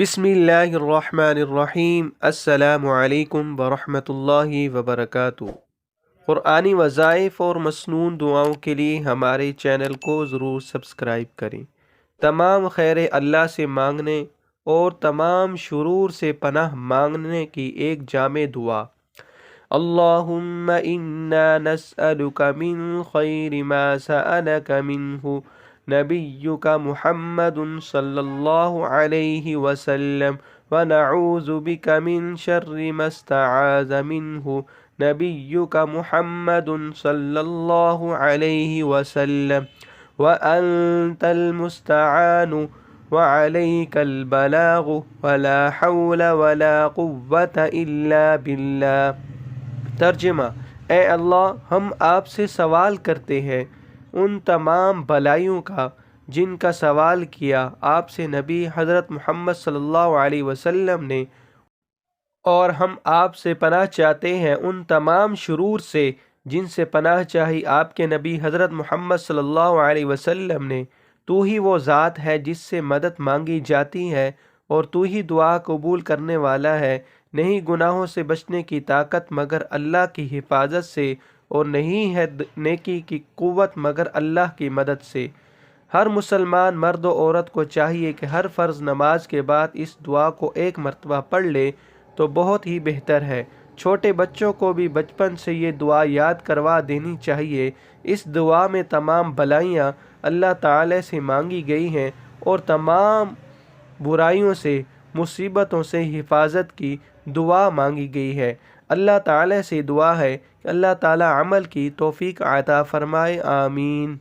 بسم اللہ الرحمن الرحیم۔ السلام علیکم ورحمۃ اللہ وبرکاتہ۔ قرآنی وظائف اور مسنون دعاؤں کے لیے ہمارے چینل کو ضرور سبسکرائب کریں۔ تمام خیر اللہ سے مانگنے اور تمام شرور سے پناہ مانگنے کی ایک جامع دعا۔ اللہم انا نسألک من خیر ما سألک منہ نبیک محمد صلی اللہ علیہ وسلم ونعوذ بک من شر ما استعاذ منہ نبیک محمد صلی اللہ علیہ وسلم وانت المستعان وعلیک البلاغ ولا حول ولا قوة الا باللہ۔ ترجمہ: اے اللہ، ہم آپ سے سوال کرتے ہیں ان تمام بھلائیوں کا جن کا سوال کیا آپ سے نبی حضرت محمد صلی اللہ علیہ وسلم نے، اور ہم آپ سے پناہ چاہتے ہیں ان تمام شرور سے جن سے پناہ چاہی آپ کے نبی حضرت محمد صلی اللہ علیہ وسلم نے۔ تو ہی وہ ذات ہے جس سے مدد مانگی جاتی ہے اور تو ہی دعا قبول کرنے والا ہے۔ نہیں گناہوں سے بچنے کی طاقت مگر اللہ کی حفاظت سے، اور نہیں ہے نیکی کی قوت مگر اللہ کی مدد سے۔ ہر مسلمان مرد و عورت کو چاہیے کہ ہر فرض نماز کے بعد اس دعا کو ایک مرتبہ پڑھ لے تو بہت ہی بہتر ہے۔ چھوٹے بچوں کو بھی بچپن سے یہ دعا یاد کروا دینی چاہیے۔ اس دعا میں تمام بھلائیاں اللہ تعالی سے مانگی گئی ہیں اور تمام برائیوں سے، مصیبتوں سے حفاظت کی دعا مانگی گئی ہے۔ اللہ تعالی سے دعا ہے کہ اللہ تعالی عمل کی توفیق عطا فرمائے۔ آمین۔